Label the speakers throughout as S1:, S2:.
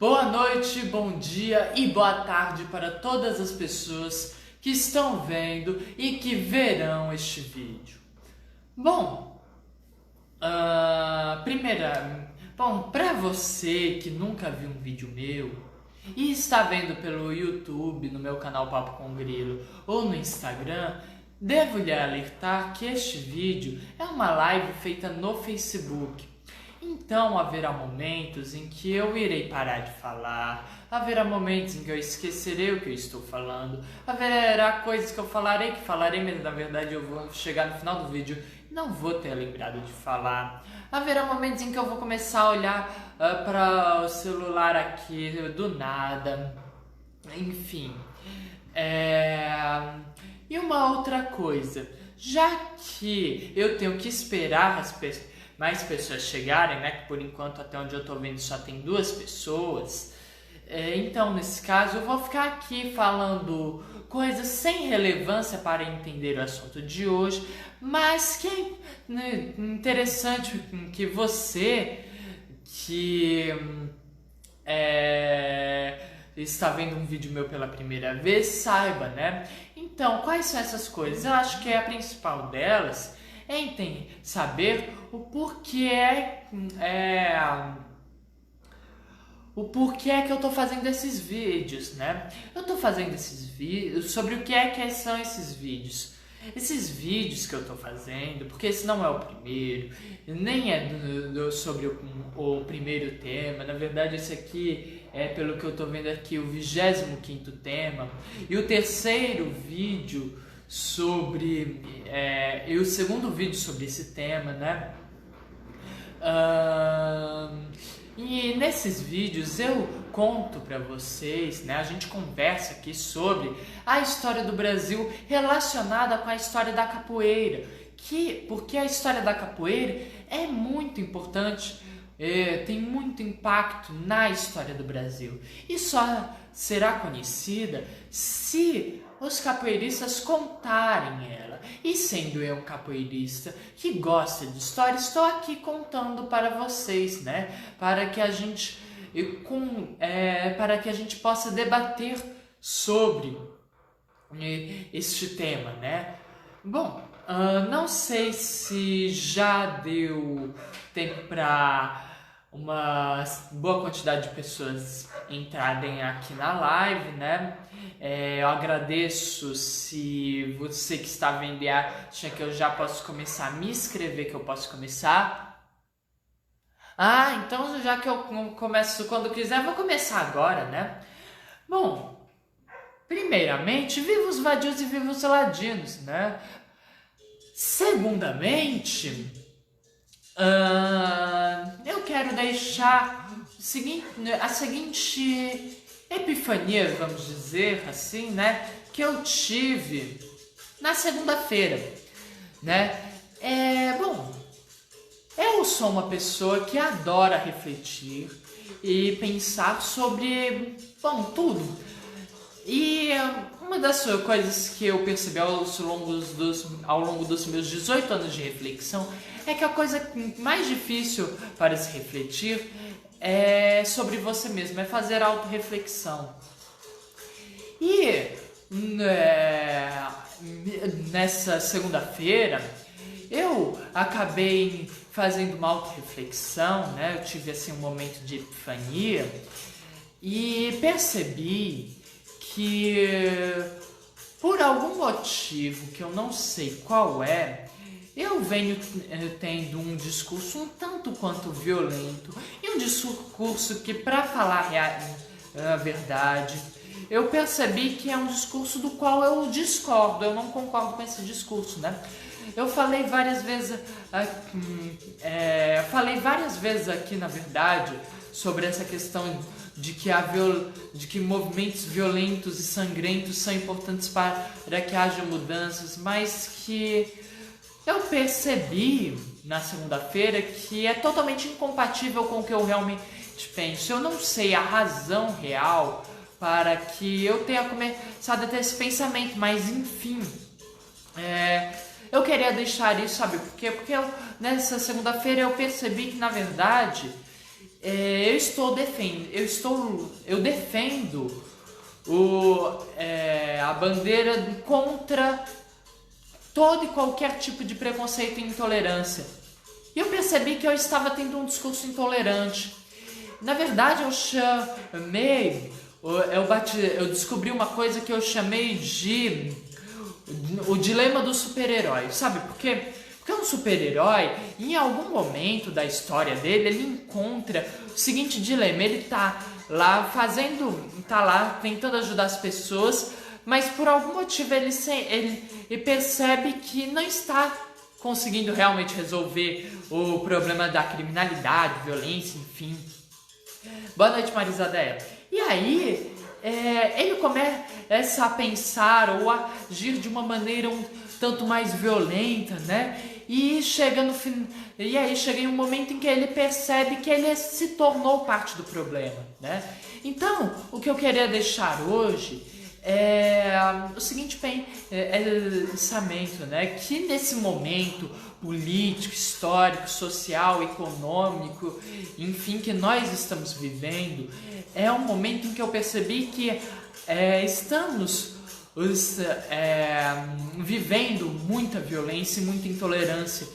S1: Boa noite, bom dia e boa tarde para todas as pessoas que estão vendo e que verão este vídeo. Para você que nunca viu um vídeo meu e está vendo pelo YouTube, no meu canal Papo com Grilo ou no Instagram, devo lhe alertar que este vídeo é uma live feita no Facebook. Então haverá momentos em que eu irei parar de falar, haverá momentos em que eu esquecerei o que eu estou falando, haverá coisas que eu falarei, mas na verdade eu vou chegar no final do vídeo e não vou ter lembrado de falar. Haverá momentos em que eu vou começar a olhar para o celular aqui do nada, enfim. E uma outra coisa, já que eu tenho que esperar mais pessoas chegarem, né? Que por enquanto, até onde eu tô vendo, só tem 2 pessoas. Então, nesse caso, eu vou ficar aqui falando coisas sem relevância para entender o assunto de hoje, mas que é interessante que você que está vendo um vídeo meu pela primeira vez saiba, né? Então, quais são essas coisas? Eu acho que a principal delas é saber o porquê que eu tô fazendo esses vídeos, né? Eu tô fazendo esses vídeos sobre o que são esses vídeos. Esses vídeos que eu tô fazendo, porque esse não é o primeiro, nem é sobre o primeiro tema. Na verdade, esse aqui é, pelo que eu tô vendo aqui, o 25º tema. E o terceiro vídeo e o segundo vídeo sobre esse tema, né? E nesses vídeos eu conto para vocês, né? A gente conversa aqui sobre a história do Brasil relacionada com a história da capoeira, porque a história da capoeira é muito importante, tem muito impacto na história do Brasil e só será conhecida se os capoeiristas contarem ela. E sendo eu um capoeirista que gosta de história, estou aqui contando para vocês, né? Para que a gente possa debater sobre este tema, né? Não sei se já deu tempo para uma boa quantidade de pessoas entrarem aqui na live, né? Eu agradeço se você que está vendo acha que eu já posso começar a me inscrever, que eu posso começar. Então já que eu começo quando quiser, vou começar agora, né? Primeiramente, viva os vadios e viva os ladinos, né? Segundamente, eu quero deixar a seguinte epifania, vamos dizer assim, né, que eu tive na segunda-feira, né? Eu sou uma pessoa que adora refletir e pensar sobre, tudo. E uma das coisas que eu percebi ao longo dos meus 18 anos de reflexão é que a coisa mais difícil para se refletir é sobre você mesmo, é fazer autorreflexão. E nessa segunda-feira eu acabei fazendo uma autorreflexão, né? Eu tive assim um momento de epifania e percebi que por algum motivo que eu não sei qual eu venho tendo um discurso um tanto quanto violento e um discurso que, para falar a verdade, eu percebi que é um discurso do qual eu discordo, eu não concordo com esse discurso, né? Eu falei várias vezes aqui, na verdade, sobre essa questão de que movimentos violentos e sangrentos são importantes para que haja mudanças, mas que eu percebi na segunda-feira que é totalmente incompatível com o que eu realmente penso. Eu não sei a razão real para que eu tenha começado a ter esse pensamento, mas enfim, eu queria deixar isso, sabe por quê? Porque nessa segunda-feira eu percebi que, na verdade, eu defendo a bandeira contra todo e qualquer tipo de preconceito e intolerância. E eu percebi que eu estava tendo um discurso intolerante. Na verdade, eu descobri uma coisa que eu chamei de o dilema do super-herói. Sabe por quê? Porque um super-herói, em algum momento da história dele, ele encontra o seguinte dilema. Ele tá lá tentando ajudar as pessoas, mas por algum motivo ele percebe que não está conseguindo realmente resolver o problema da criminalidade, violência, enfim. Boa noite, Marisadéia. E aí, ele começa a pensar ou a agir de uma maneira um tanto mais violenta, né? E aí chega em um momento em que ele percebe que ele se tornou parte do problema, né? Então, o que eu queria deixar hoje é o seguinte pensamento, né? Que nesse momento político, histórico, social, econômico, enfim, que nós estamos vivendo, é um momento em que eu percebi que estamos vivendo muita violência e muita intolerância,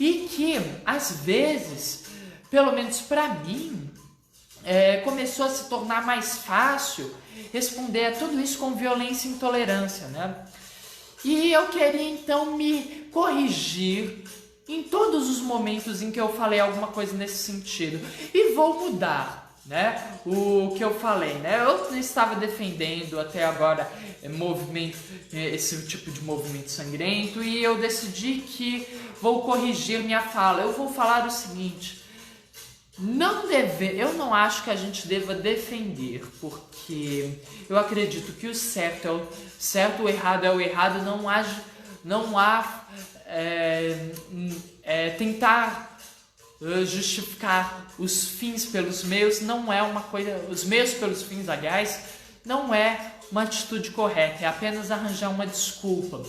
S1: e que às vezes, pelo menos para mim, começou a se tornar mais fácil responder a tudo isso com violência e intolerância, né? E eu queria então me corrigir em todos os momentos em que eu falei alguma coisa nesse sentido, e vou mudar, né, o que eu falei, né? Eu estava defendendo até agora esse tipo de movimento sangrento, e eu decidi que vou corrigir minha fala. Eu vou falar o seguinte: eu não acho que a gente deva defender, porque eu acredito que o certo é o certo, o errado é o errado. Não há tentar justificar os fins pelos meios, não é uma coisa. Os meios pelos fins, aliás, não é uma atitude correta, é apenas arranjar uma desculpa,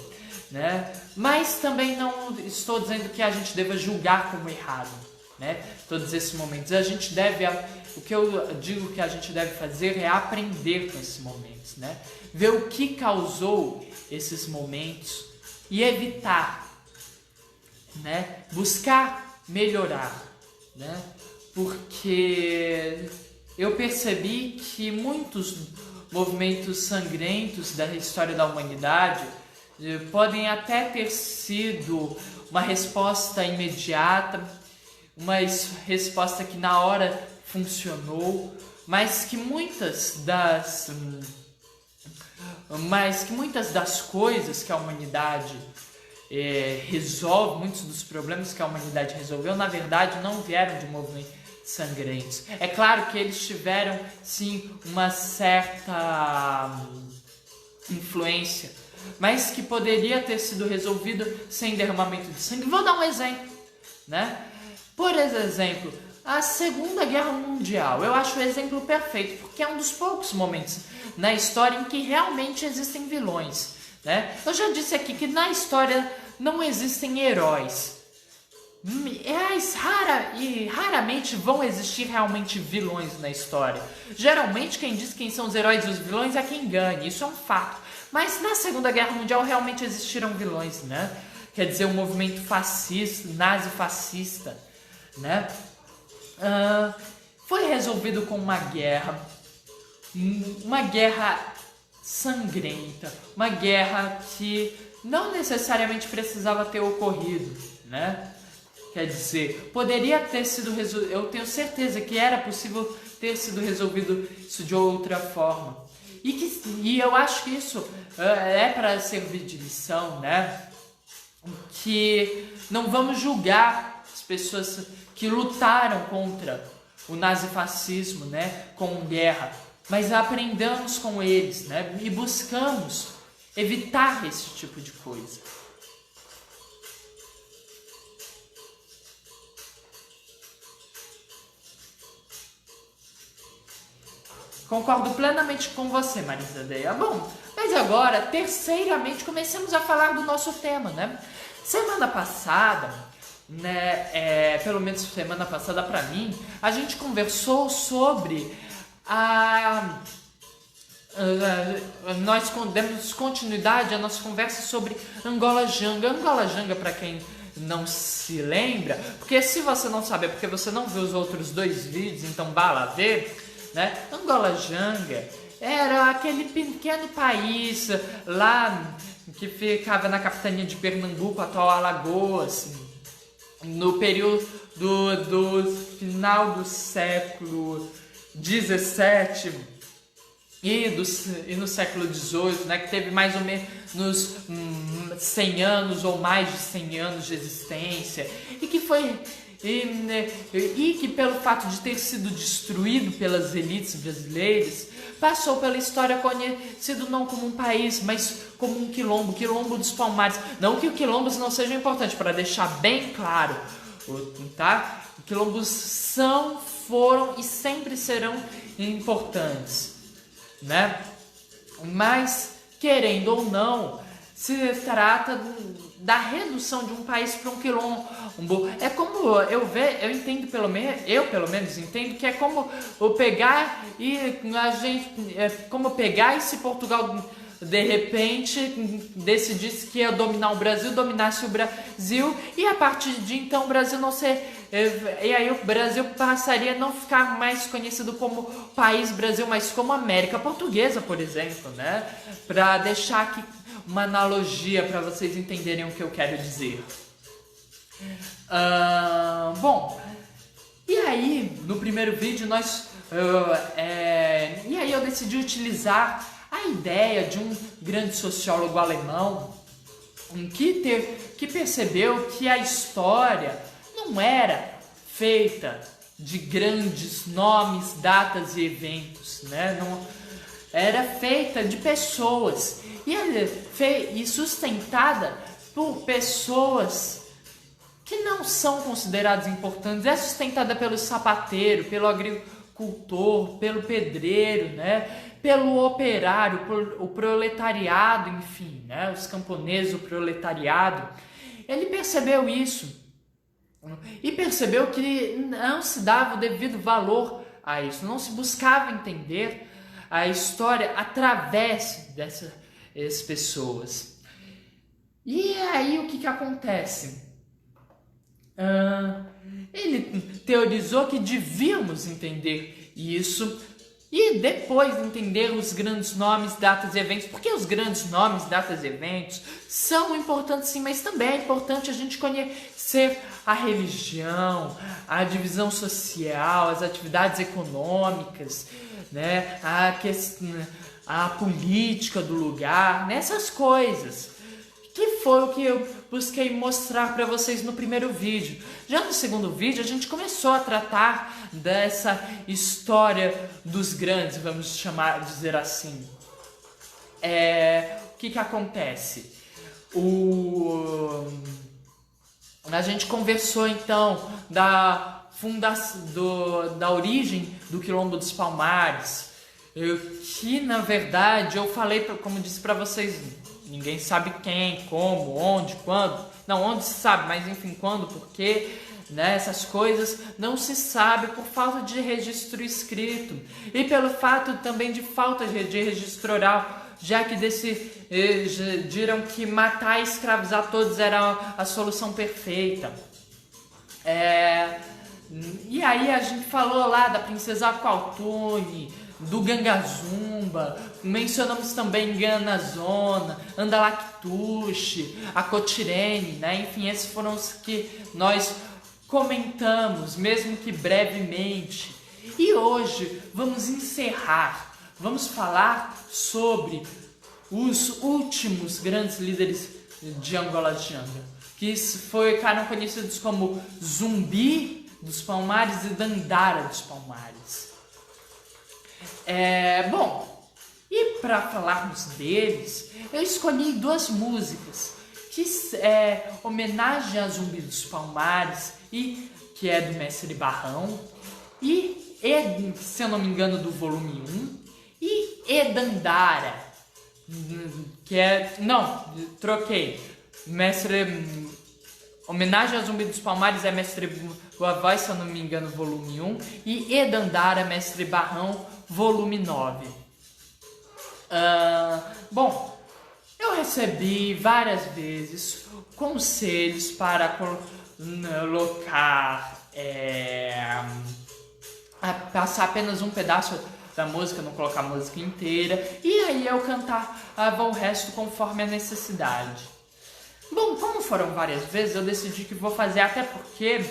S1: né? Mas também não estou dizendo que a gente deva julgar como errado, né? Todos esses momentos o que eu digo que a gente deve fazer é aprender com esses momentos, né? Ver o que causou esses momentos e evitar, né? Buscar melhorar, né? Porque eu percebi que muitos movimentos sangrentos da história da humanidade podem até ter sido uma resposta imediata, uma resposta que na hora funcionou, mas que muitas das coisas que a humanidade resolve, muitos dos problemas que a humanidade resolveu, na verdade não vieram de movimentos sangrentos. É claro que eles tiveram sim uma certa influência, mas que poderia ter sido resolvido sem derramamento de sangue. Vou dar um exemplo, né? Por exemplo, a Segunda Guerra Mundial. Eu acho o exemplo perfeito, porque é um dos poucos momentos na história em que realmente existem vilões, né? Eu já disse aqui que na história não existem heróis. Raramente vão existir realmente vilões na história. Geralmente quem diz quem são os heróis e os vilões é quem ganha, isso é um fato. Mas na Segunda Guerra Mundial realmente existiram vilões, né? Quer dizer, o movimento fascista, nazi-fascista, né? Foi resolvido com uma guerra sangrenta, uma guerra que não necessariamente precisava ter ocorrido, né? Quer dizer, poderia ter sido resolvido. Eu tenho certeza que era possível ter sido resolvido isso de outra forma. E eu acho que isso é para servir de lição, né? Que não vamos julgar as pessoas que lutaram contra o nazifascismo, né? Com guerra, mas aprendamos com eles, né? E buscamos evitar esse tipo de coisa. Concordo plenamente com você, Marisadéia. Bom, mas agora, terceiramente, comecemos a falar do nosso tema, né? Semana passada, né, pelo menos semana passada para mim, a gente conversou sobre nós demos continuidade à nossa conversa sobre Angola Janga. Angola Janga, para quem não se lembra, porque se você não sabe é porque você não viu os outros 2 vídeos, então vá lá ver, né? Angola Janga era aquele pequeno país lá que ficava na capitania de Pernambuco, atual Alagoas, no período do final do século XVII e no século XVIII, né, que teve mais ou menos 100 anos ou mais de 100 anos de existência, e que pelo fato de ter sido destruído pelas elites brasileiras, passou pela história conhecido não como um país, mas como um quilombo dos Palmares. Não que os quilombos não sejam importantes, para deixar bem claro, tá? Quilombos foram e sempre serão importantes, né? Mas, querendo ou não, se trata da redução de um país para um quilombo. É como eu entendo, pelo menos entendo, que é como pegar e se Portugal de repente decidisse que ia dominar o Brasil, dominasse o Brasil, e a partir de então o Brasil não ser, e aí o Brasil passaria a não ficar mais conhecido como país Brasil, mas como América Portuguesa, por exemplo, né? Para deixar aqui uma analogia para vocês entenderem o que eu quero dizer. Bom, e aí no primeiro vídeo eu decidi utilizar a ideia de um grande sociólogo alemão que percebeu que a história não era feita de grandes nomes, datas e eventos, né? Não, era feita de pessoas e sustentada por pessoas que não são consideradas importantes. É sustentada pelo sapateiro, pelo agricultor, pelo pedreiro, né? Pelo operário, o proletariado, enfim, né? Os camponeses, o proletariado. Ele percebeu isso e percebeu que não se dava o devido valor a isso, não se buscava entender a história através dessas pessoas. E aí o que acontece? Ele teorizou que devíamos entender isso e depois entender os grandes nomes, datas e eventos, porque os grandes nomes, datas e eventos são importantes sim, mas também é importante a gente conhecer a religião, a divisão social, as atividades econômicas, né? A política do lugar, nessas coisas. Que foi o que eu busquei mostrar para vocês no primeiro vídeo. Já no segundo vídeo a gente começou a tratar dessa história dos grandes, vamos dizer assim. O que acontece? A gente conversou então da origem do Quilombo dos Palmares, que na verdade eu falei, como disse para vocês, ninguém sabe quem, como, onde, quando. Não, onde se sabe, mas enfim, quando, porquê, né? Essas coisas não se sabe por falta de registro escrito e pelo fato também de falta de registro oral, já que decidiram que matar e escravizar todos era a solução perfeita. E aí a gente falou lá da princesa Aqualtune, do Gangazumba, mencionamos também Ganazona, Andalactuche, a Cotirene, né? Enfim, esses foram os que nós comentamos, mesmo que brevemente. E hoje vamos encerrar, vamos falar sobre os últimos grandes líderes de Angola Janga, que ficaram conhecidos como Zumbi dos Palmares e Dandara dos Palmares. Bom, e para falarmos deles, eu escolhi 2 músicas que homenagem a Zumbi dos Palmares, e que é do Mestre Barrão, e se eu não me engano do volume 1, e Dandara, que troquei, Homenagem ao Zumbi dos Palmares é Mestre Boa Voz, se eu não me engano, volume 1. E Edandara, Mestre Barrão, volume 9. Bom, eu recebi várias vezes conselhos para colocar, passar apenas um pedaço da música, não colocar a música inteira, e aí eu cantava o resto conforme a necessidade. Bom, como foram várias vezes, eu decidi que vou fazer, até porque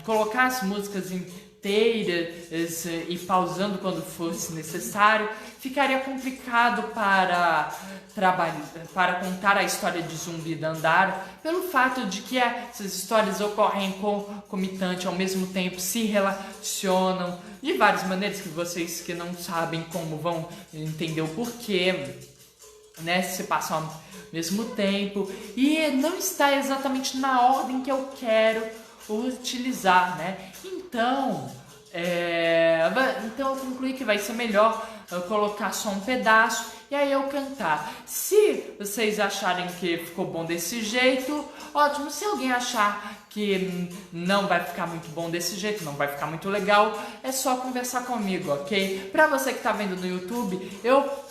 S1: colocar as músicas inteiras e pausando quando fosse necessário, ficaria complicado para contar a história de Zumbi Dandara, pelo fato de que essas histórias ocorrem concomitante, ao mesmo tempo se relacionam de várias maneiras que vocês que não sabem como vão entender o porquê, né, se passam ao mesmo tempo, e não está exatamente na ordem que eu quero utilizar, né? Então eu concluí que vai ser melhor eu colocar só um pedaço e aí eu cantar. Se vocês acharem que ficou bom desse jeito, ótimo. Se alguém achar que não vai ficar muito bom desse jeito, não vai ficar muito legal, é só conversar comigo, ok? Pra você que tá vendo no YouTube, eu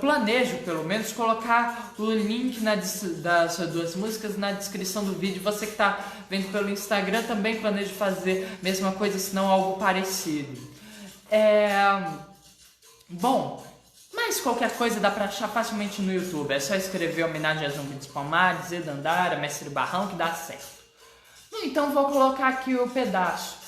S1: planejo, pelo menos, colocar o link das duas músicas na descrição do vídeo. Você que está vendo pelo Instagram também planejo fazer a mesma coisa, se não algo parecido. Bom, mas qualquer coisa dá pra achar facilmente no YouTube. É só escrever Homenagem a Zumbi dos Palmares, Edandara, Mestre Barrão, que dá certo. Então vou colocar aqui o pedaço.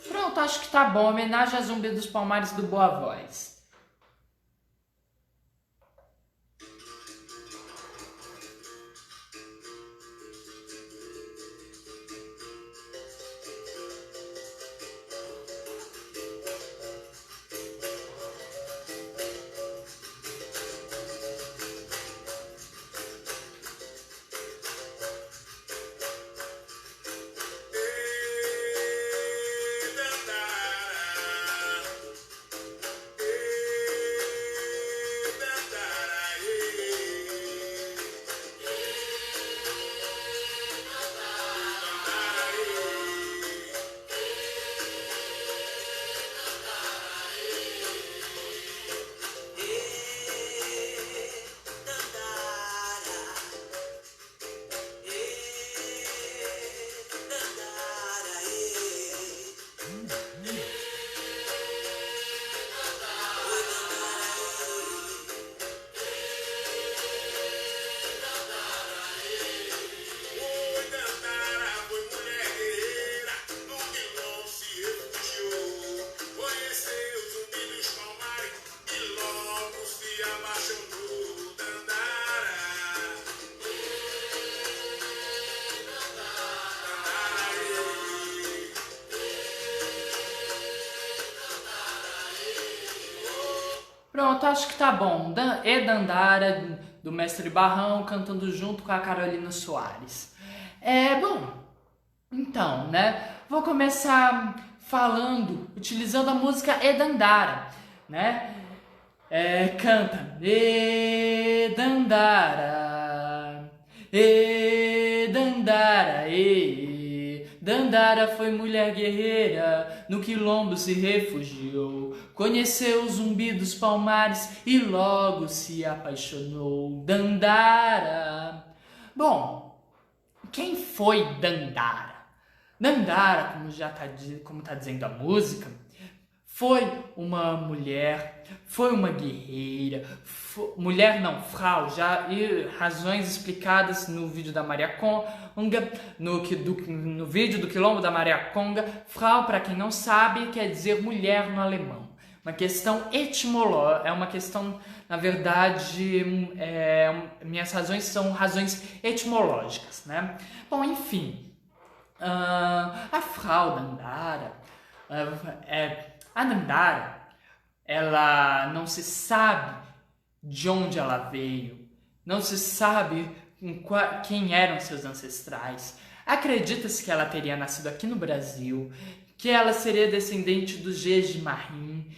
S1: Pronto, acho que tá bom. Homenagem a Zumbi dos Palmares do Boa Voz. Pronto, acho que tá bom. Edandara, do Mestre Barrão, cantando junto com a Carolina Soares. Bom, então, né? Vou começar falando, utilizando a música Edandara, né? Canta Edandara, Edandara, Dandara foi mulher guerreira, no quilombo se refugiou, conheceu o Zumbi dos Palmares e logo se apaixonou. Dandara. Bom, quem foi Dandara? Dandara, como tá dizendo a música, foi uma mulher, foi uma guerreira, mulher não, Frau, já e razões explicadas no vídeo da Maria Conga, no vídeo do Quilombo da Maria Conga. Frau, para quem não sabe, quer dizer mulher no alemão. Uma questão etimológica, é uma questão, na verdade, minhas razões são razões etimológicas, né? Bom, enfim, a Frau Dandara, a Dandara, ela não se sabe de onde ela veio, não se sabe quem eram seus ancestrais. Acredita-se que ela teria nascido aqui no Brasil, que ela seria descendente dos Gês de Marim,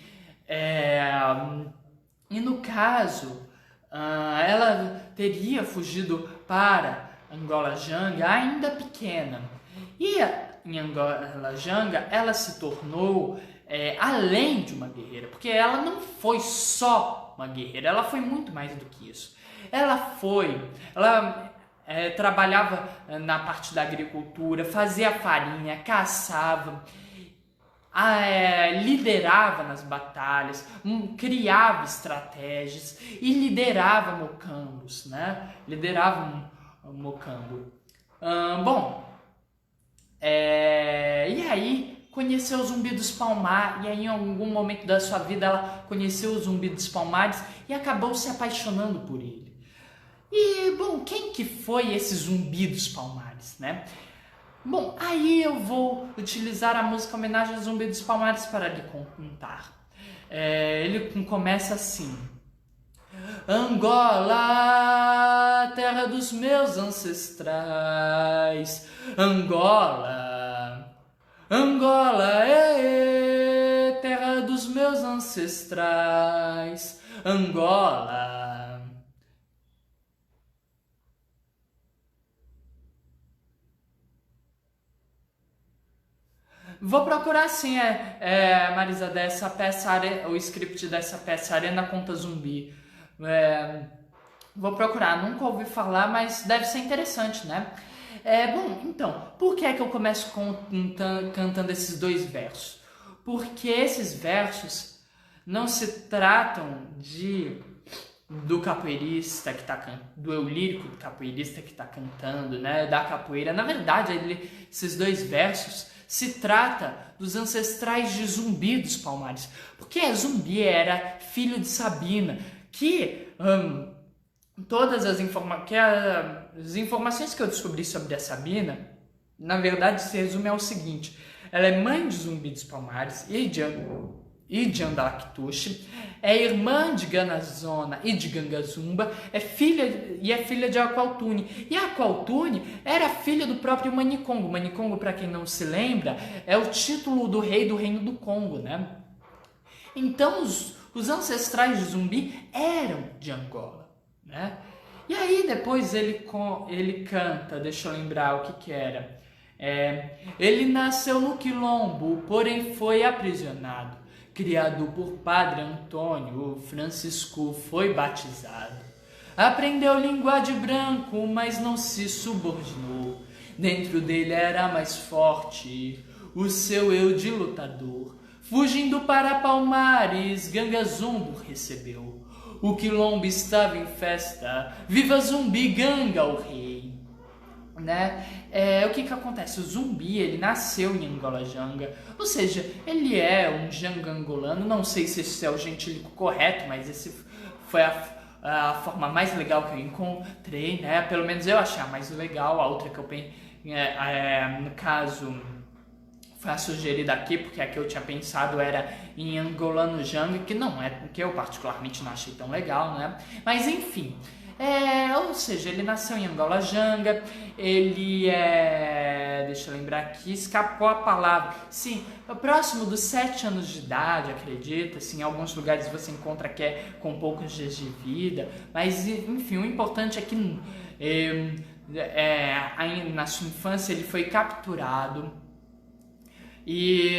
S1: e no caso, ela teria fugido para Angola Janga ainda pequena. E em Angola Janga ela se tornou além de uma guerreira, porque ela não foi só uma guerreira, ela foi muito mais do que isso. Ela trabalhava na parte da agricultura, fazia farinha, caçava, liderava nas batalhas, criava estratégias e liderava mocambos, né? Liderava um mocambo. E aí conheceu o Zumbi dos Palmares, e aí em algum momento da sua vida ela conheceu o Zumbi dos Palmares e acabou se apaixonando por ele. E, bom, quem que foi esse Zumbi dos Palmares, né? Bom, aí eu vou utilizar a música Homenagem ao Zumbi dos Palmares para lhe contar. Ele começa assim: Angola, terra dos meus ancestrais, Angola, Angola, terra dos meus ancestrais, Angola. Vou procurar sim, Marisa, dessa peça, o script dessa peça, Arena contra Zumbi. Vou procurar, nunca ouvi falar, mas deve ser interessante, né? Bom, então, por que é que eu começo cantando esses dois versos? Porque esses versos não se tratam do capoeirista que tá do eu lírico do capoeirista que tá cantando, né? Da capoeira. Na verdade, esses dois versos se trata dos ancestrais de Zumbi dos Palmares. Porque Zumbi era filho de Sabina, que todas as informações que eu descobri sobre a Sabina, na verdade, se resume ao seguinte: ela é mãe de Zumbi dos Palmares e de Andalactuxe, é irmã de Ganazona e de Gangazumba, é filha de Aqualtune. E Aqualtune era filha do próprio Manicongo. Manicongo, para quem não se lembra, é o título do rei do Reino do Congo, né? Então, os ancestrais de Zumbi eram de Angola, né? E aí depois ele canta, deixa eu lembrar o que era. Ele nasceu no Quilombo, porém foi aprisionado. Criado por Padre Antônio, Francisco foi batizado. Aprendeu língua de branco, mas não se subordinou. Dentro dele era mais forte o seu eu de lutador. Fugindo para Palmares, Gangazumbo recebeu. O Quilombo estava em festa, viva Zumbi, Ganga o rei. Né? O que acontece? O Zumbi, ele nasceu em Angola Janga, ou seja, ele é um Janga angolano. Não sei se esse é o gentílico correto, mas esse foi a forma mais legal que eu encontrei, né? Pelo menos eu achei a mais legal. A outra que eu pensei, no caso, foi a sugerida aqui, porque a que eu tinha pensado era em angolano Janga, que não é, que eu particularmente não achei tão legal, né? Mas enfim, ou seja, ele nasceu em Angola Janga, ele deixa eu lembrar aqui, escapou a palavra, sim, próximo dos 7 anos de idade, acredita, assim, em alguns lugares você encontra que é com poucos dias de vida, mas enfim, o importante é que na sua infância ele foi capturado e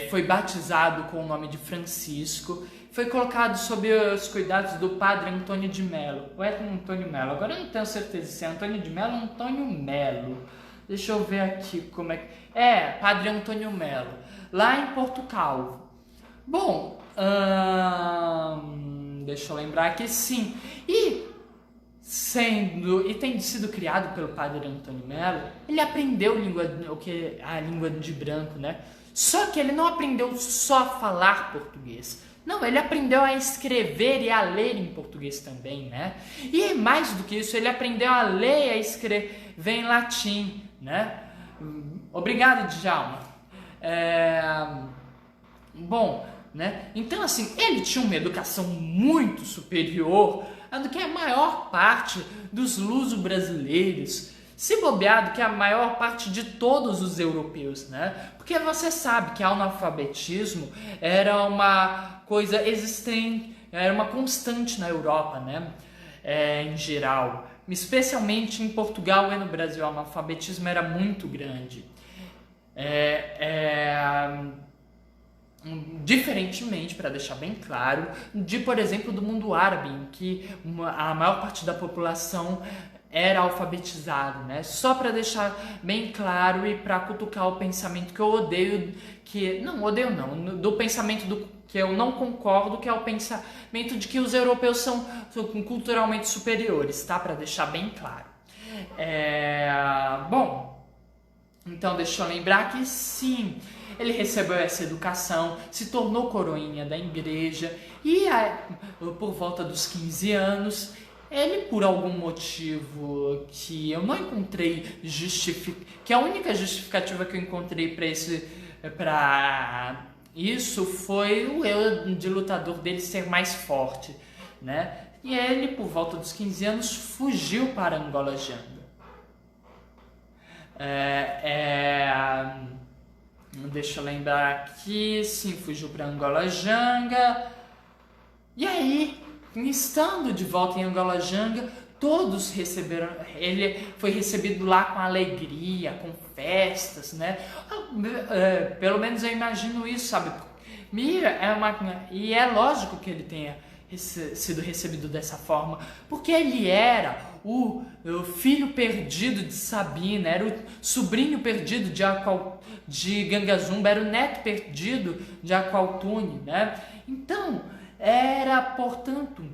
S1: foi batizado com o nome de Francisco, foi colocado sob os cuidados do padre Antônio de Melo, ou é Antônio Melo, agora eu não tenho certeza se é Antônio de Melo ou Antônio Melo, deixa eu ver aqui como é que... Padre Antônio Melo, lá em Porto Calvo. Bom, deixa eu lembrar aqui, sim, e tendo sido criado pelo padre Antônio Melo, ele aprendeu a língua de branco, né? Só que ele não aprendeu só a falar português. Não, ele aprendeu a escrever e a ler em português também, né? E mais do que isso, ele aprendeu a ler e a escrever em latim, né? Obrigado, Djalma. Bom, né? Então, assim, ele tinha uma educação muito superior do que a maior parte dos luso-brasileiros, se bobeado que a maior parte de todos os europeus, né? Porque você sabe que o analfabetismo era uma coisa existente, era uma constante na Europa, né? Em geral, especialmente em Portugal e no Brasil, o analfabetismo era muito grande. Diferentemente, para deixar bem claro, de, por exemplo, do mundo árabe, em que a maior parte da população era alfabetizada, né? Só para deixar bem claro e para cutucar o pensamento que eu odeio, do pensamento que eu não concordo, que é o pensamento de que os europeus são culturalmente superiores, tá? Para deixar bem claro. Bom, então deixa eu lembrar que sim, ele recebeu essa educação, se tornou coroinha da igreja e por volta dos 15 anos, ele por algum motivo que eu não encontrei que a única justificativa que eu encontrei para isso foi o eu de lutador dele ser mais forte, né? E ele por volta dos 15 anos fugiu para Angola Janga. Deixa eu lembrar aqui, sim, fugiu para Angola Janga. E aí, estando de volta em Angola Janga, todos receberam, ele foi recebido lá com alegria, com festas, né? Pelo menos eu imagino isso, sabe? E é lógico que ele tenha sido recebido dessa forma, porque ele era o filho perdido de Sabina, era o sobrinho perdido de Gangazumba, era o neto perdido de Aqualtune, né? Então, era, portanto,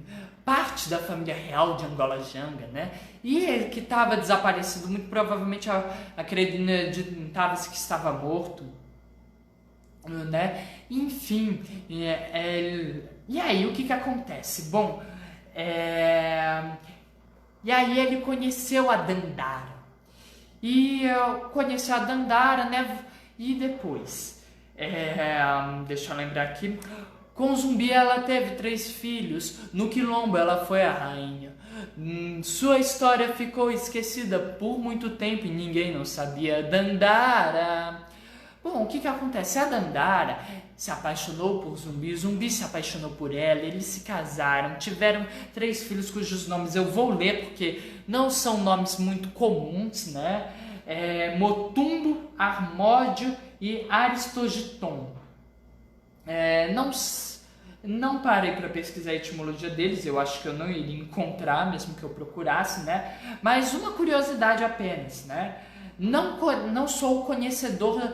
S1: parte da família real de Angola Janga, né? E ele que estava desaparecido, muito provavelmente acreditava-se que estava morto, né? Enfim, e aí o que acontece? Bom, e aí ele conheceu a Dandara. E conheceu a Dandara, né? E depois, deixa eu lembrar aqui, com Zumbi ela teve 3 filhos, no Quilombo ela foi a rainha. Sua história ficou esquecida por muito tempo e ninguém não sabia. Dandara. Bom, o que acontece? A Dandara se apaixonou por Zumbi, Zumbi se apaixonou por ela, eles se casaram, tiveram 3 filhos cujos nomes eu vou ler porque não são nomes muito comuns, né? Motumbo, Armódio e Aristogiton. Não parei para pesquisar a etimologia deles, eu acho que eu não iria encontrar, mesmo que eu procurasse, né? Mas uma curiosidade apenas, né? Não sou conhecedor,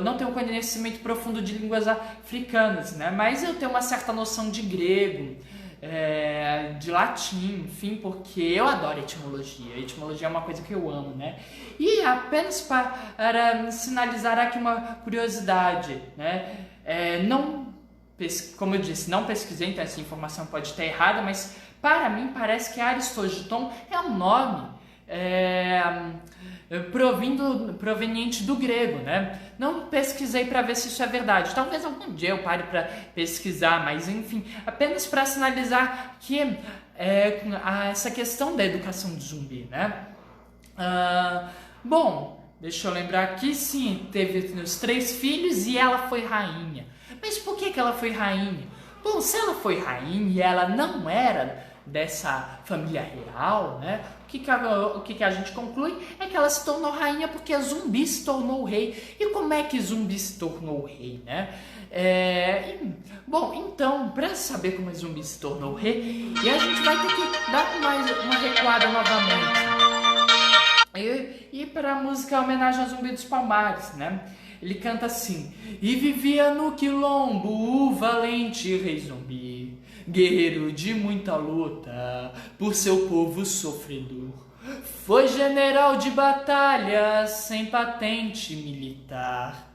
S1: não tenho conhecimento profundo de línguas africanas, né? Mas eu tenho uma certa noção de grego, de latim, enfim, porque eu adoro etimologia. A etimologia é uma coisa que eu amo, né? E apenas para sinalizar aqui uma curiosidade, né? Como eu disse, não pesquisei, então essa informação pode estar errada, mas para mim parece que Aristogiton é um nome proveniente do grego, né? Não pesquisei para ver se isso é verdade. Talvez algum dia eu pare para pesquisar, mas enfim, apenas para sinalizar que essa questão da educação de Zumbi, né? Bom, deixa eu lembrar aqui, sim, teve os 3 filhos e ela foi rainha. Mas por que ela foi rainha? Bom, se ela foi rainha e ela não era dessa família real, né? o que que a gente conclui é que ela se tornou rainha porque Zumbi se tornou rei. E como é que Zumbi se tornou rei, né? Bom, então, para saber como Zumbi se tornou rei, e a gente vai ter que dar mais uma recuada novamente. E para a música homenagem a Zumbi dos Palmares, né? Ele canta assim: e vivia no quilombo o valente rei Zumbi, guerreiro de muita luta por seu povo sofredor. Foi general de batalha sem patente militar.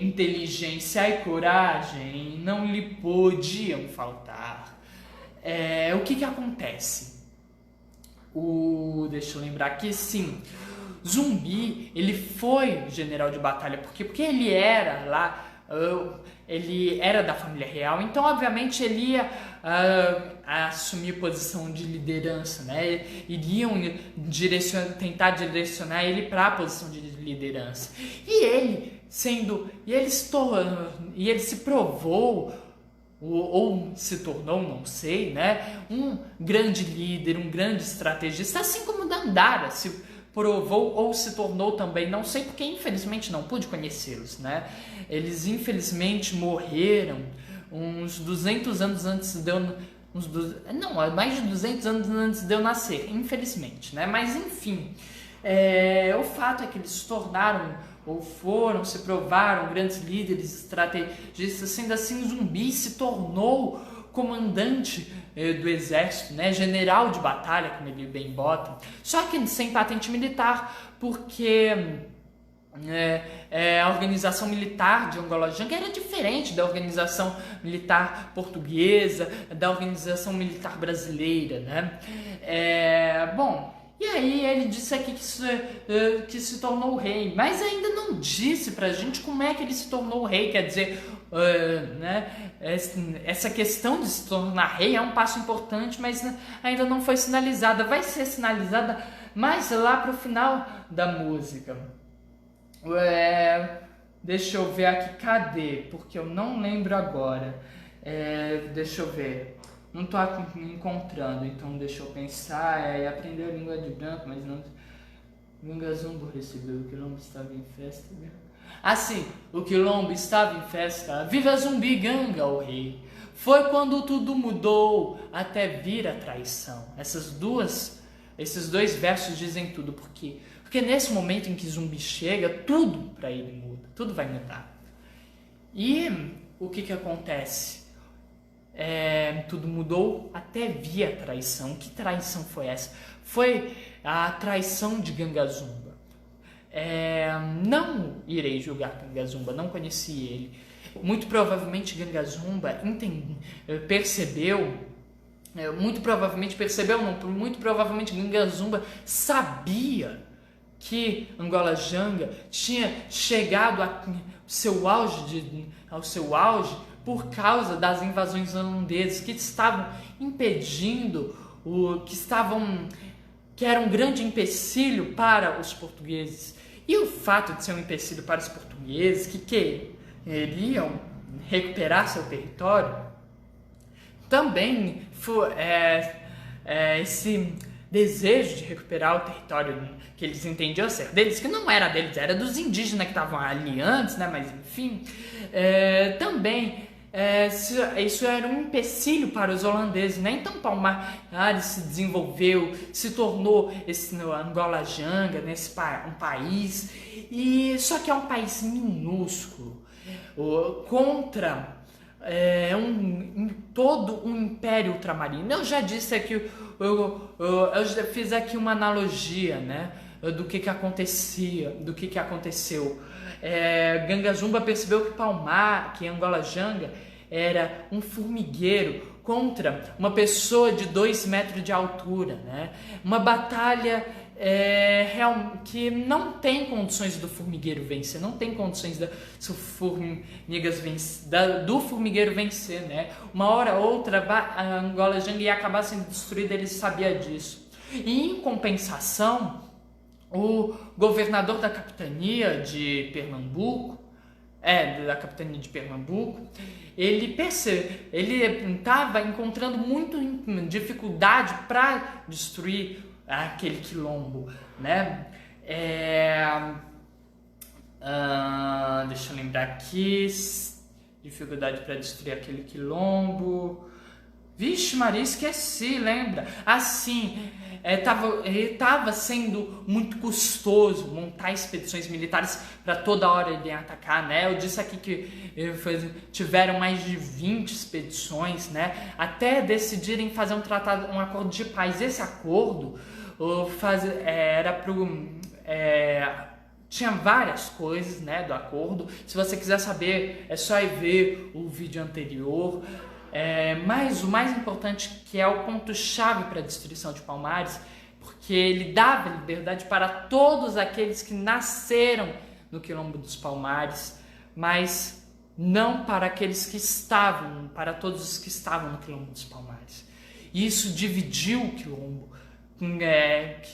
S1: Inteligência e coragem não lhe podiam faltar. O que acontece? Deixa eu lembrar aqui, sim. Zumbi, ele foi general de batalha, porque ele era lá, ele era da família real, então obviamente ele ia assumir posição de liderança, né? Iriam tentar direcionar ele para a posição de liderança. E ele se provou, ou se tornou, não sei, né, um grande líder, um grande estrategista, assim como Dandara se provou ou se tornou também, não sei, porque infelizmente não pude conhecê-los, né? Eles infelizmente morreram uns 200 anos antes de eu... mais de 200 anos antes de eu nascer, infelizmente, né? Mas enfim, o fato é que eles se tornaram, ou se provaram grandes líderes, estrategistas. Sendo assim, Zumbi se tornou comandante do exército, né? General de batalha, como ele bem bota, só que sem patente militar, porque a organização militar de Angola Janga era diferente da organização militar portuguesa, da organização militar brasileira, né? E aí ele disse aqui que se tornou rei, mas ainda não disse pra gente como é que ele se tornou rei. Quer dizer, né, essa questão de se tornar rei é um passo importante, mas ainda não foi sinalizada. Vai ser sinalizada mais lá pro final da música. Deixa eu ver aqui, cadê? Porque eu não lembro agora. Deixa eu ver. Não estou encontrando, então deixa eu pensar. Aprender a língua de branco, mas não. Gangazumba recebeu, o quilombo estava em festa. Assim, o quilombo estava em festa. Viva Zumbi Ganga, o rei. Foi quando tudo mudou, até vir a traição. Esses dois versos dizem tudo. Por quê? Porque nesse momento em que Zumbi chega, tudo para ele muda, tudo vai mudar. E o que acontece? Tudo mudou até vir a traição. Que traição foi essa? Foi a traição de Gangazumba. Não irei julgar Gangazumba, não conheci ele. Muito provavelmente Gangazumba percebeu, muito provavelmente Gangazumba sabia que Angola Janga tinha chegado ao seu auge por causa das invasões holandesas que estavam impedindo, que era um grande empecilho para os portugueses. E o fato de ser um empecilho para os portugueses, que queriam recuperar seu território, também foi esse desejo de recuperar o território que eles entendiam ser deles, que não era deles, era dos indígenas que estavam ali antes, né? Mas enfim, também isso era um empecilho para os holandeses, né? Então Palmares se desenvolveu, se tornou esse Angola Janga, um país, só que é um país minúsculo contra todo um império ultramarino. Eu já disse aqui, eu já fiz aqui uma analogia, né, do que aconteceu. Gangazumba percebeu que Angola Janga era um formigueiro contra uma pessoa de 2 metros de altura, né? Uma batalha que não tem condições do formigueiro vencer, não tem condições do formigueiro vencer, né? Uma hora ou outra a Angola Janga ia acabar sendo destruída, ele sabia disso. E em compensação, o governador da capitania de Pernambuco, ele estava encontrando muita dificuldade para destruir aquele quilombo, né? Deixa eu lembrar aqui, dificuldade para destruir aquele quilombo. Vixe Maria, esqueci, lembra? Assim, tava sendo muito custoso montar expedições militares para toda hora irem atacar, né? Eu disse aqui que tiveram mais de 20 expedições, né? Até decidirem fazer um acordo de paz. Esse acordo tinha várias coisas, né, do acordo. Se você quiser saber, é só ir ver o vídeo anterior. Mas o mais importante, que é o ponto-chave para a destruição de Palmares, porque ele dava liberdade para todos aqueles que nasceram no Quilombo dos Palmares, mas não para todos os que estavam no Quilombo dos Palmares. E isso dividiu o Quilombo.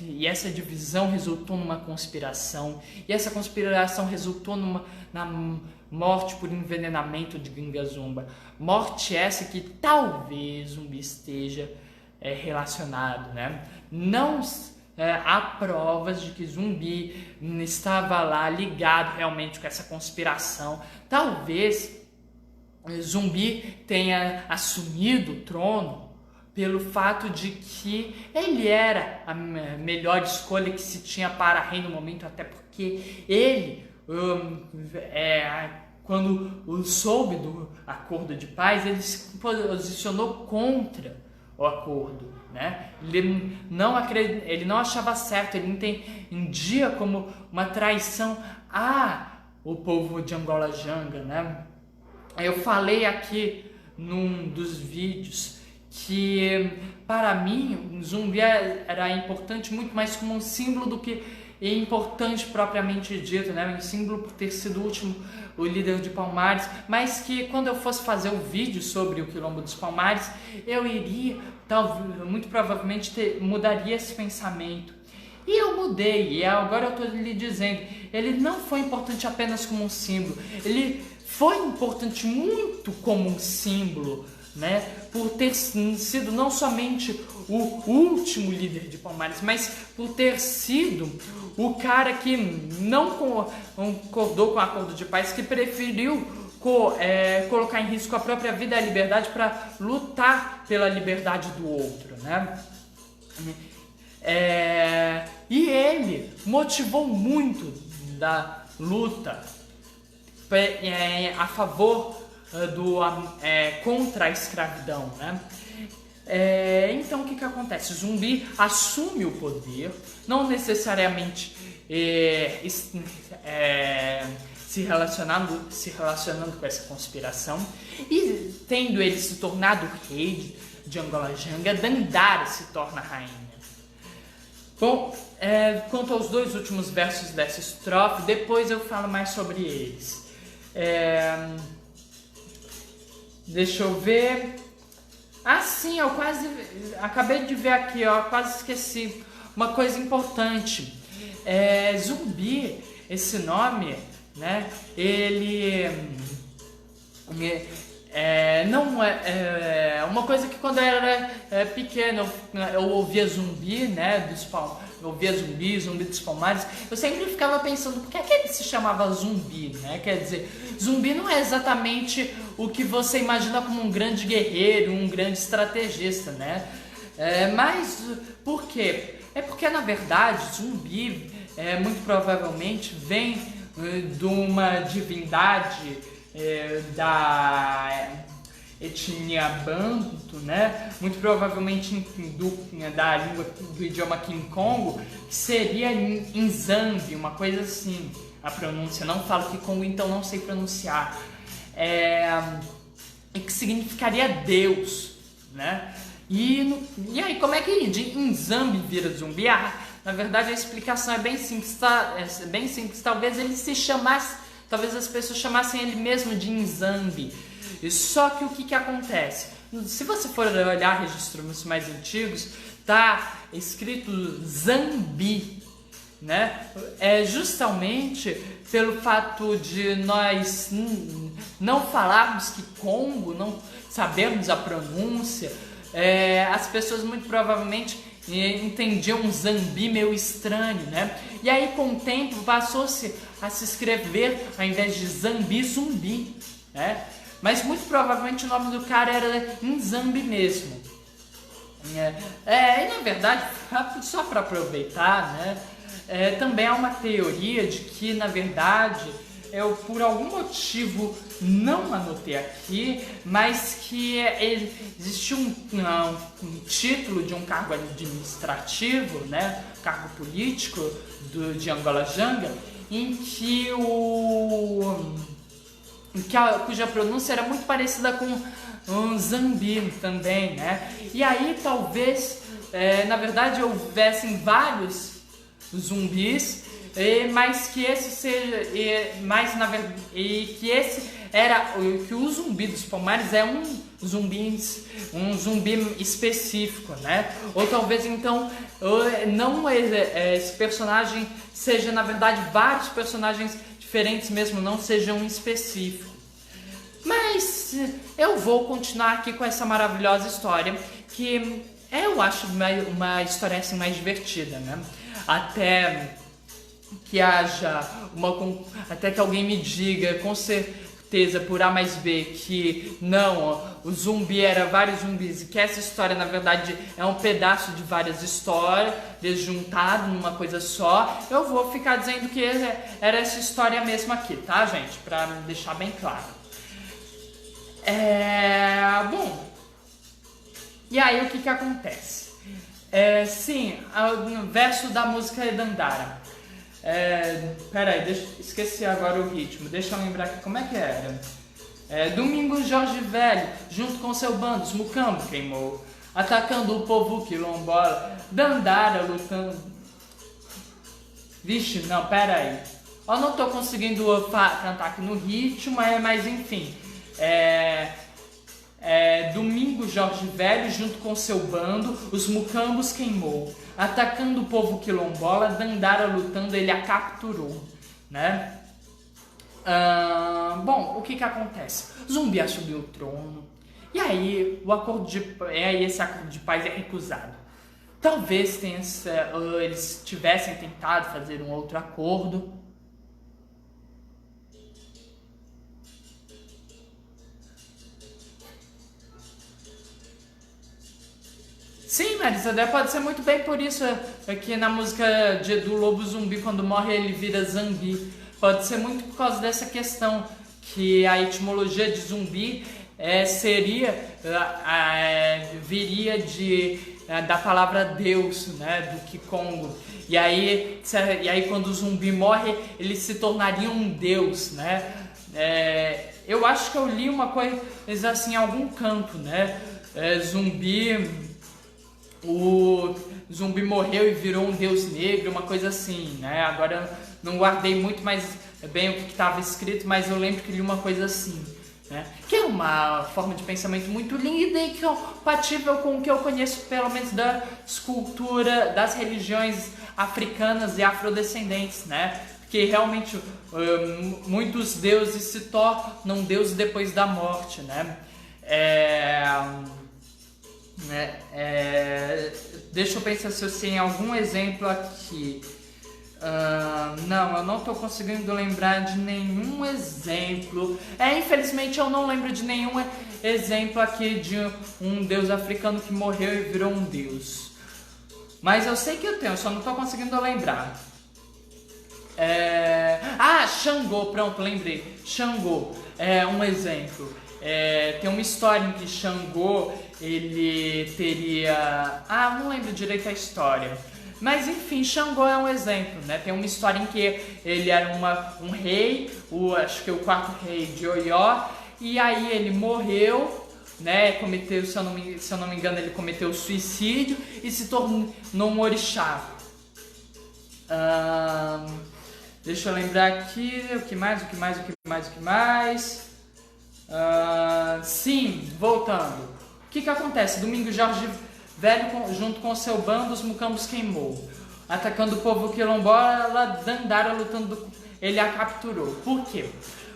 S1: E essa divisão resultou numa conspiração, e essa conspiração resultou na morte por envenenamento de Gingazumba. Morte essa que talvez Zumbi esteja relacionado, né? Não há provas de que Zumbi estava lá ligado realmente com essa conspiração. Talvez Zumbi tenha assumido o trono pelo fato de que ele era a melhor escolha que se tinha para rei no momento, até porque ele, quando soube do acordo de paz, ele se posicionou contra o acordo, né? Ele não achava certo, ele entendia como uma traição o povo de Angola Janga, né? Eu falei aqui num dos vídeos que para mim Zumbi era importante muito mais como um símbolo do que importante propriamente dito, né? Um símbolo por ter sido o líder de Palmares, mas que quando eu fosse fazer o vídeo sobre o Quilombo dos Palmares, eu iria, muito provavelmente mudaria esse pensamento. E eu mudei, e agora eu estou lhe dizendo, ele não foi importante apenas como um símbolo, ele foi importante muito como um símbolo, né, por ter sido não somente o último líder de Palmares, mas por ter sido o cara que não concordou com o acordo de paz, que preferiu colocar em risco a própria vida e a liberdade para lutar pela liberdade do outro, né? E ele motivou muito da luta a favor contra a escravidão, né? Então o que acontece? O Zumbi assume o poder, não necessariamente se relacionando com essa conspiração, e tendo ele se tornado rei de Angola Janga, Dandara se torna rainha. Bom, quanto aos dois últimos versos dessa estrofe, depois eu falo mais sobre eles. Deixa eu ver. Sim, eu quase acabei de ver aqui, quase esqueci uma coisa importante. Zumbi, esse nome, né? Ele não é uma coisa que quando eu era pequeno eu ouvia Zumbi, né? Eu ouvia Zumbi dos Palmares, eu sempre ficava pensando por que ele se chamava Zumbi, né? Quer dizer, Zumbi não é exatamente o que você imagina como um grande guerreiro, um grande estrategista, né? Mas por quê? É porque na verdade Zumbi muito provavelmente vem de uma divindade da etnia Banto, né? Muito provavelmente da língua do idioma Kikongo, que seria Nzambi, uma coisa assim, a pronúncia. Não falo Kikongo, então não sei pronunciar. E que significaria Deus, né? E aí, como é que de Nzambi vira Zumbi? Na verdade, a explicação é bem simples, Talvez ele se chamasse, talvez as pessoas chamassem ele mesmo de Nzambi. Só que o que acontece? Se você for olhar registros mais antigos, tá escrito Zambi, né? Justamente pelo fato de nós não falarmos Kikongo, não sabermos a pronúncia, as pessoas muito provavelmente entendia um Zambi meio estranho, né? E aí com o tempo passou-se a se escrever, ao invés de Zambi, Zumbi, né? Mas muito provavelmente o nome do cara era Nzambi mesmo. E na verdade, só para aproveitar, né? Também há uma teoria de que, na verdade, eu por algum motivo não anotei aqui, mas que existe um título de um cargo administrativo, né, cargo político de Angola Janga, em que cuja pronúncia era muito parecida com um Zambi também, né? E aí talvez, na verdade, houvessem vários zumbis, mas que esse seja, que o zumbi dos Palmares é um zumbi específico, né? Ou talvez então não esse personagem seja na verdade vários personagens diferentes mesmo, não seja um específico. Mas eu vou continuar aqui com essa maravilhosa história que eu acho uma história assim mais divertida, né? Até que haja até que alguém me diga com certeza por A mais B que não, o zumbi era vários zumbis e que essa história na verdade é um pedaço de várias histórias juntado numa coisa só, eu vou ficar dizendo que era essa história mesmo aqui, tá, gente? Pra deixar bem claro. Bom, e aí o que acontece? Sim, o verso da música é Dandara. Peraí, esqueci agora o ritmo, deixa eu lembrar aqui como é que era. Domingo Jorge Velho, junto com seu bando, os Mucambo queimou, atacando o povo quilombola, Dandara lutando. Vixe, não, peraí. Eu não tô conseguindo cantar aqui no ritmo, mas enfim. Domingo Jorge Velho, junto com seu bando, os Mucambos queimou, atacando o povo quilombola, Dandara lutando, ele a capturou, né? Bom, o que acontece? Zumbi assumiu o trono, e aí esse acordo de paz é recusado. Talvez eles tivessem tentado fazer um outro acordo. Sim, Marisa, pode ser muito bem por isso que na música do Lobo Zumbi, quando morre ele vira Zambi. Pode ser muito por causa dessa questão, que a etimologia de zumbi viria da palavra Deus, né, do Kikongo. E aí quando o zumbi morre, ele se tornaria um deus, né? Eu acho que eu li uma coisa assim em algum canto, né? O zumbi morreu e virou um deus negro, uma coisa assim, né? Agora eu não guardei muito mais bem o que estava escrito, mas eu lembro que li uma coisa assim, né? Que é uma forma de pensamento muito linda e compatível com o que eu conheço, pelo menos das culturas, das religiões africanas e afrodescendentes, né? Porque realmente muitos deuses se tornam deuses depois da morte, né? Deixa eu pensar se eu sei algum exemplo aqui. Não, eu não estou conseguindo lembrar de nenhum exemplo. Infelizmente eu não lembro de nenhum exemplo aqui de um deus africano que morreu e virou um deus. Mas eu sei que eu tenho, só não estou conseguindo lembrar. Xangô, pronto, lembrei. Xangô é um exemplo. Tem uma história em que Xangô, ele teria... não lembro direito a história. Mas enfim, Xangô é um exemplo, né? Tem uma história em que ele era um rei, acho que o quarto rei de Oió, e aí ele morreu, né? Cometeu, se eu não me engano, ele cometeu suicídio e se tornou um orixá. Deixa eu lembrar aqui, o que mais? Sim, voltando. O que acontece? Domingo Jorge Velho, junto com seu bando, os Mucambos queimou, atacando o povo quilombola, Dandara lutando, ele a capturou. Por quê?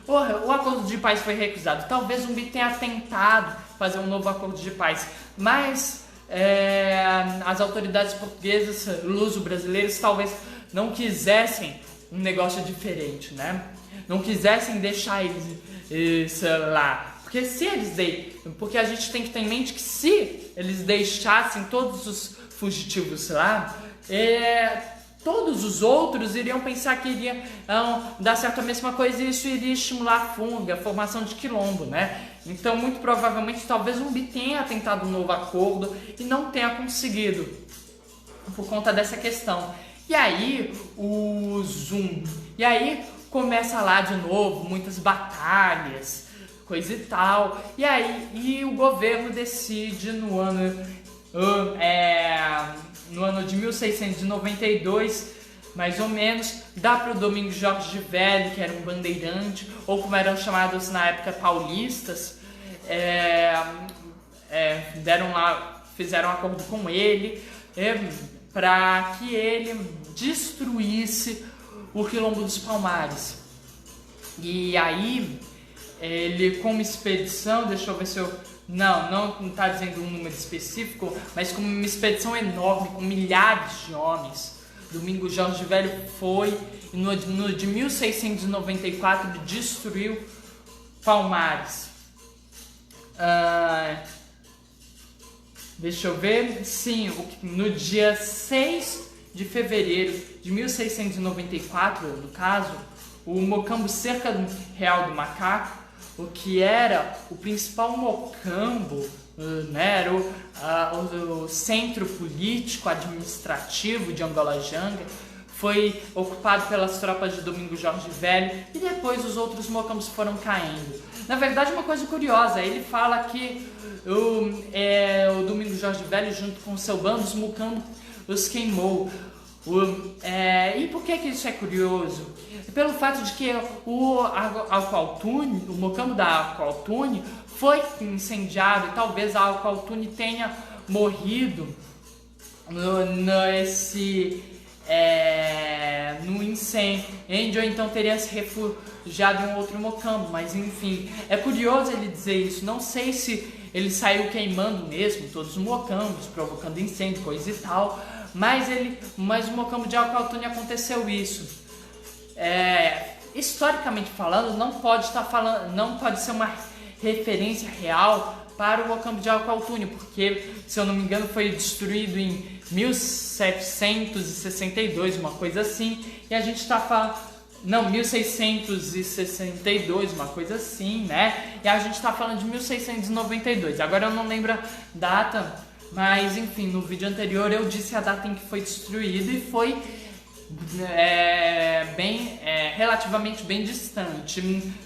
S1: O acordo de paz foi recusado. Talvez Zumbi tenha tentado fazer um novo acordo de paz, mas as autoridades portuguesas, luso-brasileiros, talvez não quisessem um negócio diferente, né? Não quisessem deixar eles lá. Porque a gente tem que ter em mente que se eles deixassem todos os fugitivos lá, todos os outros iriam pensar que iriam dar certo a mesma coisa e isso iria estimular a fuga, a formação de quilombo, né? Então, muito provavelmente, talvez o Zumbi tenha tentado um novo acordo e não tenha conseguido por conta dessa questão. E aí, começa lá de novo, muitas batalhas, coisa e tal. E o governo decide no ano de 1692, mais ou menos, dá para o Domingos Jorge de Velho, que era um bandeirante, ou como eram chamados na época, paulistas, fizeram um acordo com ele para que ele destruísse o Quilombo dos Palmares. E aí, ele com uma expedição, deixa eu ver se eu... Não está dizendo um número específico, mas com uma expedição enorme, com milhares de homens, Domingos Jorge Velho foi, e no de 1694, ele destruiu Palmares. Deixa eu ver, sim, no dia 6 de fevereiro de 1694, no caso, o Mocambo Cerca Real do Macaco, o que era o principal mocambo, né, era o centro político administrativo de Angolajanga, foi ocupado pelas tropas de Domingos Jorge Velho e depois os outros mocambos foram caindo. Na verdade, uma coisa curiosa, ele fala que o Domingos Jorge Velho, junto com seu bando, os mocambos os queimou. E por que isso é curioso? Pelo fato de que o mocambo da Alcoaltune foi incendiado e talvez a Alcoaltune tenha morrido no incêndio, ou então teria se refugiado em um outro mocambo, mas enfim, é curioso ele dizer isso. Não sei se ele saiu queimando mesmo todos os mocambos, provocando incêndio, coisa e tal, mas o mocambo de Alcoaltune aconteceu isso. Historicamente falando, não pode ser uma referência real para o mocambo de Alcoaltune, porque, se eu não me engano, foi destruído em 1762, uma coisa assim, e a gente está falando... Não, 1662, uma coisa assim, né? E a gente está falando de 1692. Agora eu não lembro a data, mas enfim, no vídeo anterior eu disse a data em que foi destruído e foi relativamente bem distante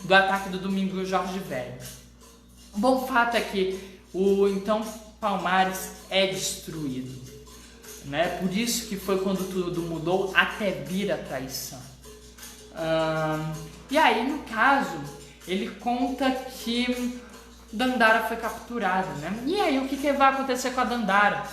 S1: do ataque do Domingos Jorge Velho. O bom fato é que então Palmares é destruído, né? Por isso que foi quando tudo mudou até vir a traição. E aí, no caso, ele conta que Dandara foi capturada, né? E aí, o que vai acontecer com a Dandara?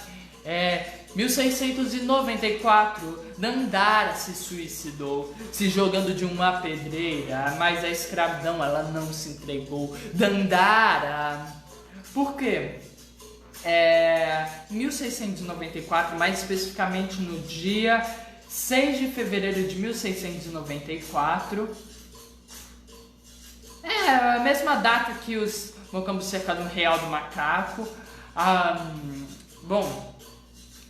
S1: 1694, Dandara se suicidou, se jogando de uma pedreira, mas a escravidão, ela não se entregou. Dandara... Por quê? 1694, mais especificamente no dia 6 de fevereiro de 1694, a mesma data que os mocambos cercaram o Real do Macaco.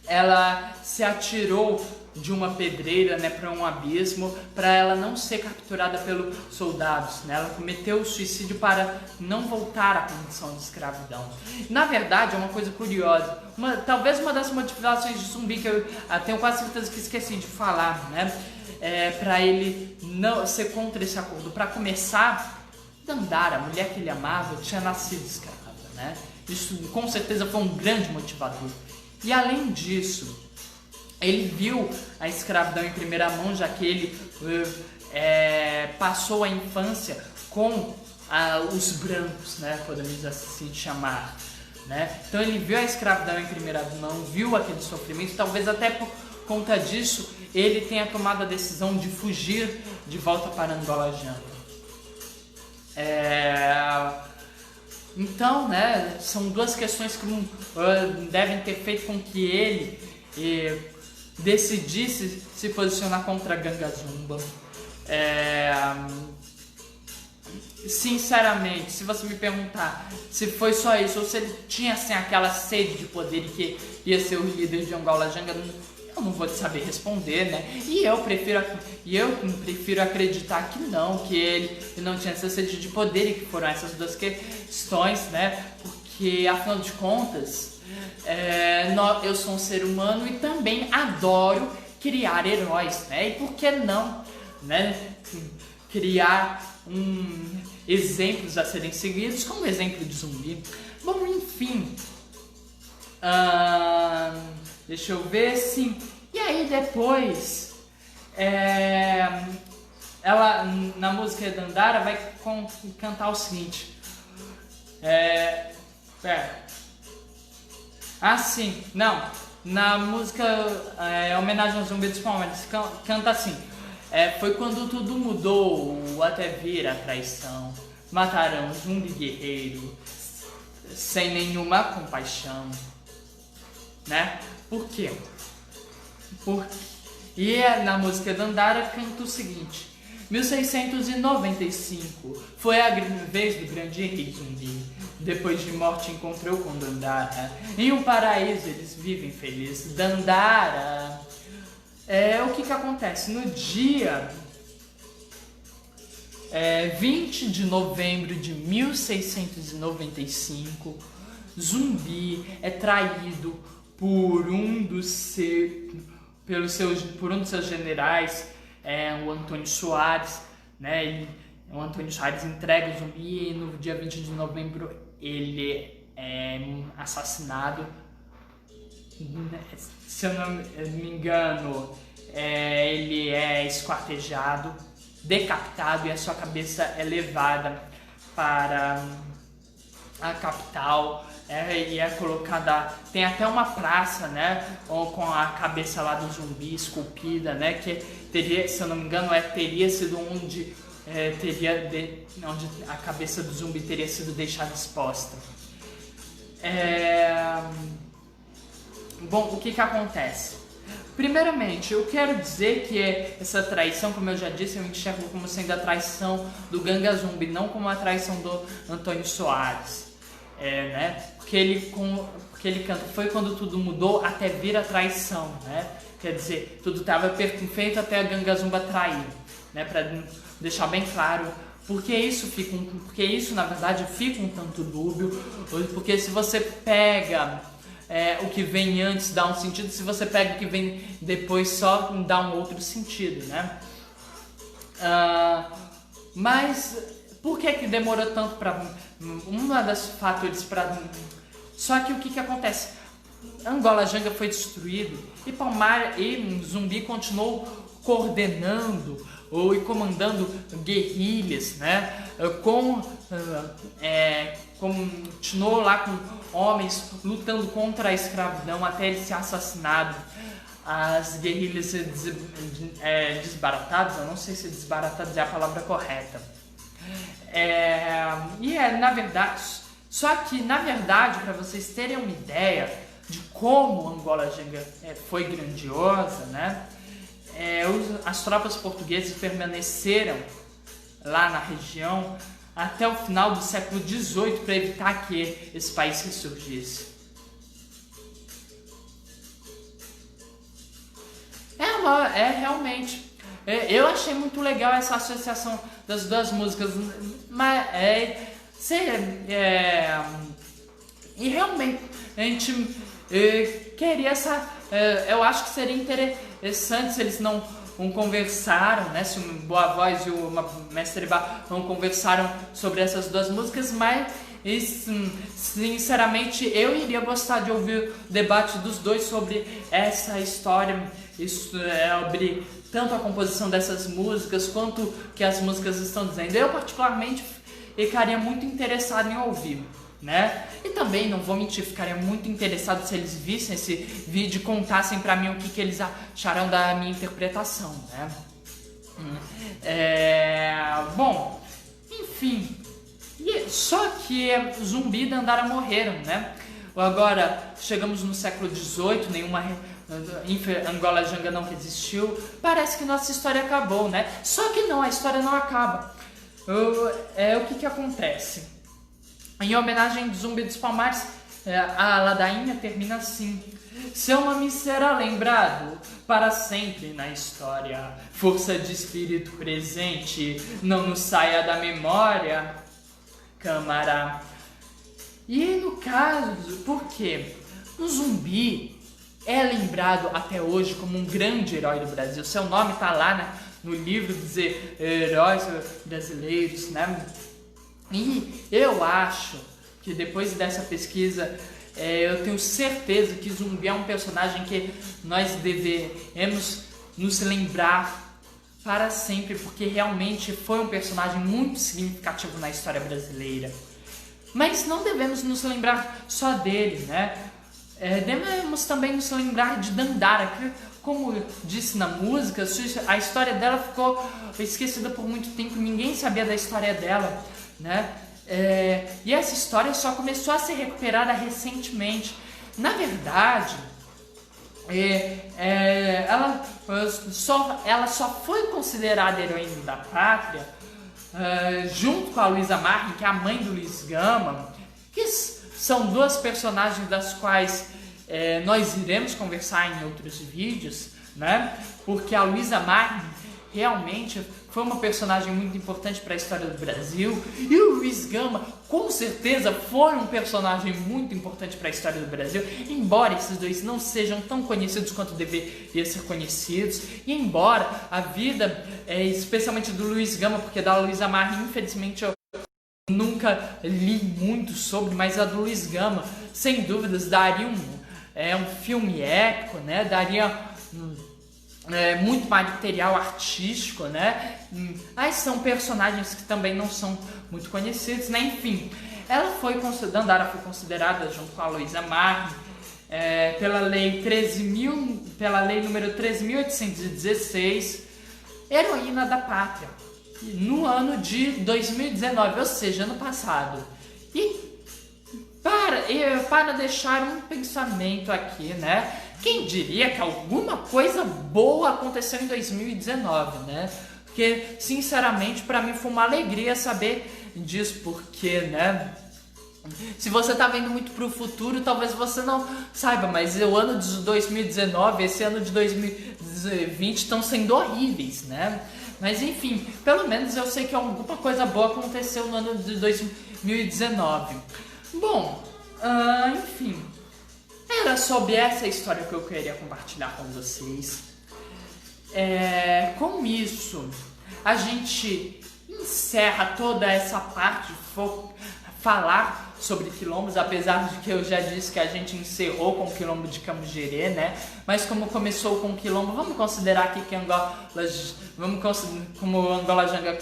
S1: Ela se atirou de uma pedreira, né, para um abismo, para ela não ser capturada pelos soldados, né? Ela cometeu o suicídio para não voltar à condição de escravidão. Na verdade, é uma coisa curiosa, talvez uma das motivações de Zumbi, que eu tenho quase certeza que esqueci de falar, né, para ele não ser contra esse acordo. Para começar, Dandara, a mulher que ele amava, tinha nascido escrava, né? Isso com certeza foi um grande motivador. E além disso, ele viu a escravidão em primeira mão, já que ele passou a infância com os brancos, né, podemos assim chamar, né? Então ele viu a escravidão em primeira mão, viu aquele sofrimento, talvez até por conta disso ele tenha tomado a decisão de fugir de volta para Angolajanga. Então, né, são duas questões que devem ter feito com que ele decidisse se posicionar contra a Ganga Zumba. Sinceramente, se você me perguntar se foi só isso ou se ele tinha assim aquela sede de poder e que ia ser o líder de Angola Janga, eu não vou saber responder, né? E eu prefiro acreditar que ele não tinha essa sede de poder e que foram essas duas questões, né? Porque afinal de contas, eu sou um ser humano e também adoro criar heróis, né? E por que não, né? Criar exemplos a serem seguidos, como o exemplo de Zumbi. Bom, enfim, deixa eu ver, sim. E aí depois, ela na música Dandara vai cantar o seguinte. Sim, não. Na música homenagem ao Zumbi dos Palmares, canta assim. Foi quando tudo mudou, até vir a traição. Mataram Zumbi guerreiro, sem nenhuma compaixão. Né? Por quê? E na música Dandara canta o seguinte. 1695 foi a vez do grande rei Zumbi. Depois de morte encontrou com Dandara. Em um paraíso eles vivem felizes. Dandara. O que acontece? No dia 20 de novembro de 1695, Zumbi é traído por um dos seus generais, o Antônio Soares, né? O Antônio Soares entrega o Zumbi e no dia 20 de novembro ele é assassinado. Se eu não me engano, ele é esquartejado, decapitado e a sua cabeça é levada para a capital e é colocada. Tem até uma praça, né, com a cabeça lá do Zumbi esculpida, né, que teria, se eu não me engano, teria sido onde onde a cabeça do Zumbi teria sido deixada exposta. Bom, o que acontece? Primeiramente, eu quero dizer que essa traição, como eu já disse, eu enxergo como sendo a traição do Ganga Zumbi, não como a traição do Antônio Soares, né? Porque ele canta, foi quando tudo mudou até vir a traição, né? Quer dizer, tudo estava perfeito até a Ganga Zumba trair, né? Para deixar bem claro. Porque isso na verdade fica um tanto dúbio, porque se você pega o que vem antes dá um sentido, se você pega o que vem depois só dá um outro sentido, né? Mas por que demorou tanto para uma das fatores para... Só que o que acontece? Angola Janga foi destruído e Zumbi continuou coordenando e comandando guerrilhas, né? Continuou lá com homens lutando contra a escravidão até ele ser assassinado. As guerrilhas desbaratadas, eu não sei se desbaratadas é a palavra correta. Na verdade, só que na verdade, para vocês terem uma ideia de como Angola Janga foi grandiosa, né? As tropas portuguesas permaneceram lá na região até o final do século XVIII para evitar que esse país ressurgisse. Realmente. Eu achei muito legal essa associação das duas músicas, mas e realmente a gente queria eu acho que seria interessante se eles não conversaram, né? Se o Boa Voz e o Mestre Bar não conversaram sobre essas duas músicas, mas sinceramente eu iria gostar de ouvir o debate dos dois sobre essa história, sobre tanto a composição dessas músicas quanto que as músicas estão dizendo. Eu particularmente ficaria muito interessado em ouvir, né? E também, não vou mentir, ficaria muito interessado se eles vissem esse vídeo e contassem pra mim o que eles acharam da minha interpretação, né? Bom, enfim, só que que Zumbi e Dandara morreram, né? Agora, chegamos no século XVIII, nenhuma Angola Janga não resistiu, parece que nossa história acabou, né? Só que não, a história não acaba. O que acontece? Em homenagem de Zumbi dos Palmares, a ladainha termina assim: seu nome será lembrado para sempre na história. Força de espírito presente, não nos saia da memória, Câmara. E no caso, por quê? O Zumbi é lembrado até hoje como um grande herói do Brasil. Seu nome está lá no livro dos heróis brasileiros, né? E eu acho que depois dessa pesquisa, eu tenho certeza que Zumbi é um personagem que nós devemos nos lembrar para sempre, porque realmente foi um personagem muito significativo na história brasileira. Mas não devemos nos lembrar só dele, né? Devemos também nos lembrar de Dandara, que, como eu disse na música, a história dela ficou esquecida por muito tempo, ninguém sabia da história dela, né? E essa história só começou a ser recuperada recentemente. Na verdade, ela só foi considerada heroína da pátria junto com a Luísa Martin, que é a mãe do Luiz Gama, que são duas personagens das quais nós iremos conversar em outros vídeos, né? Porque a Luísa Martin realmente foi uma personagem muito importante para a história do Brasil, e o Luiz Gama com certeza foi um personagem muito importante para a história do Brasil, embora esses dois não sejam tão conhecidos quanto deveriam ser conhecidos, e embora a vida, especialmente do Luiz Gama, porque da Luísa Martin infelizmente eu nunca li muito sobre, mas a do Luiz Gama sem dúvidas daria um filme épico, né? Daria muito material artístico, né? Mas são personagens que também não são muito conhecidos, né? Enfim, Dandara foi considerada, junto com a Luísa Martin, pela lei número 13.816, heroína da pátria, no ano de 2019, ou seja, ano passado. E para deixar um pensamento aqui, né? Quem diria que alguma coisa boa aconteceu em 2019, né? Porque, sinceramente, para mim foi uma alegria saber disso, porque, né? Se você tá vendo muito pro futuro, talvez você não saiba, mas o ano de 2019, esse ano de 2020 estão sendo horríveis, né? Mas enfim, pelo menos eu sei que alguma coisa boa aconteceu no ano de 2019. Bom, enfim, era sobre essa história que eu queria compartilhar com vocês. Com isso, a gente encerra toda essa parte de falar sobre quilombos, apesar de que eu já disse que a gente encerrou com o quilombo de Camugere, né? Mas como começou com o quilombo, vamos considerar aqui que como Angola Janga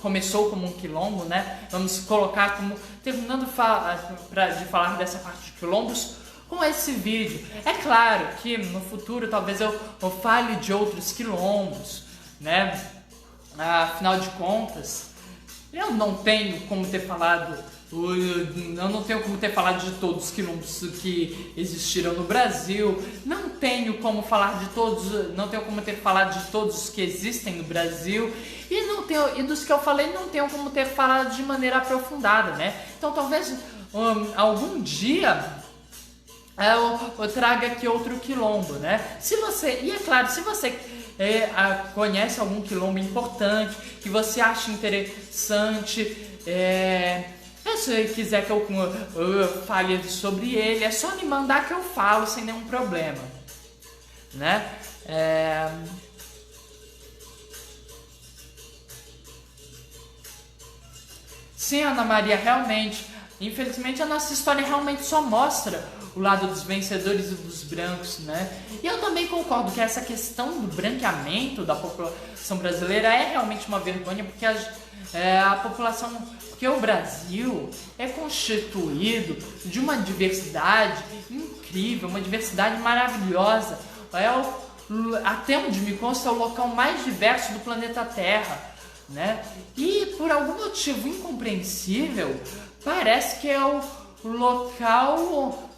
S1: começou como um quilombo, né? Vamos colocar como terminando de falar dessa parte de quilombos com esse vídeo. É claro que no futuro talvez eu fale de outros quilombos, né? Afinal de contas, eu não tenho como ter falado de todos os quilombos que existiram no Brasil, não tenho como ter falado de todos os que existem no Brasil, e dos que eu falei não tenho como ter falado de maneira aprofundada, né? Então talvez algum dia eu traga aqui outro quilombo, né? Se você conhece algum quilombo importante, que você acha interessante, se quiser que eu fale sobre ele, é só me mandar que eu falo sem nenhum problema, né? Sim, Ana Maria, realmente, infelizmente a nossa história realmente só mostra o lado dos vencedores e dos brancos, né? E eu também concordo que essa questão do branqueamento da população brasileira é realmente uma vergonha, porque porque o Brasil é constituído de uma diversidade incrível, uma diversidade maravilhosa. Até onde me consta, é o local mais diverso do planeta Terra. né? E por algum motivo incompreensível, parece que é o local,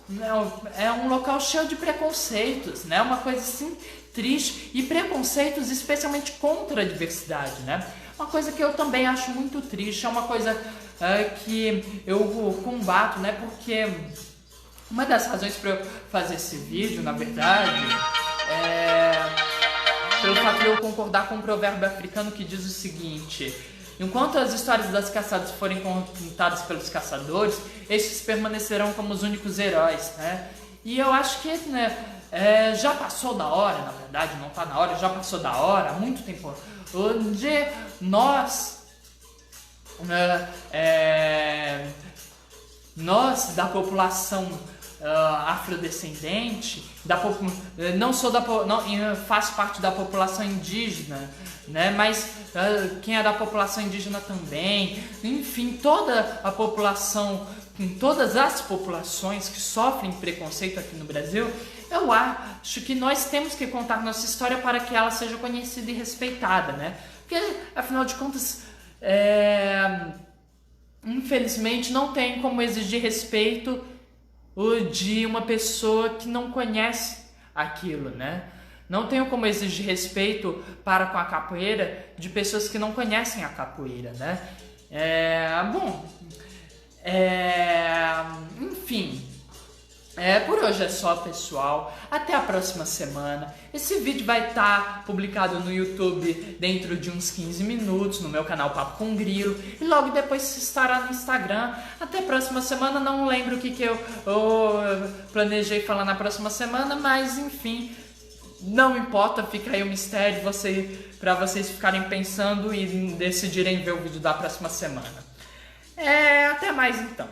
S1: é um local cheio de preconceitos, né? Uma coisa assim triste, e preconceitos especialmente contra a diversidade, né? Uma coisa que eu também acho muito triste, é uma coisa que eu combato, né? Porque uma das razões para eu fazer esse vídeo, na verdade, pelo fato de eu concordar com um provérbio africano que diz o seguinte: enquanto as histórias das caçadas forem contadas pelos caçadores, estes permanecerão como os únicos heróis, né? E eu acho que, né, já passou da hora, na verdade, não está na hora, já passou da hora, há muito tempo, onde nós da população afrodescendente, faço parte da população indígena, né? Mas quem é da população indígena também, enfim, toda a população, todas as populações que sofrem preconceito aqui no Brasil, eu acho que nós temos que contar nossa história para que ela seja conhecida e respeitada, né? Porque, afinal de contas, infelizmente não tem como exigir respeito de uma pessoa que não conhece aquilo, né? Não tenho como exigir respeito para com a capoeira de pessoas que não conhecem a capoeira, né? Enfim, por hoje é só, pessoal. Até a próxima semana. Esse vídeo vai estar publicado no YouTube dentro de uns 15 minutos, no meu canal Papo com Grilo, e logo depois estará no Instagram. Até a próxima semana. Não lembro o que eu planejei falar na próxima semana, mas enfim, não importa, fica aí o mistério para vocês ficarem pensando e decidirem ver o vídeo da próxima semana. Até mais então.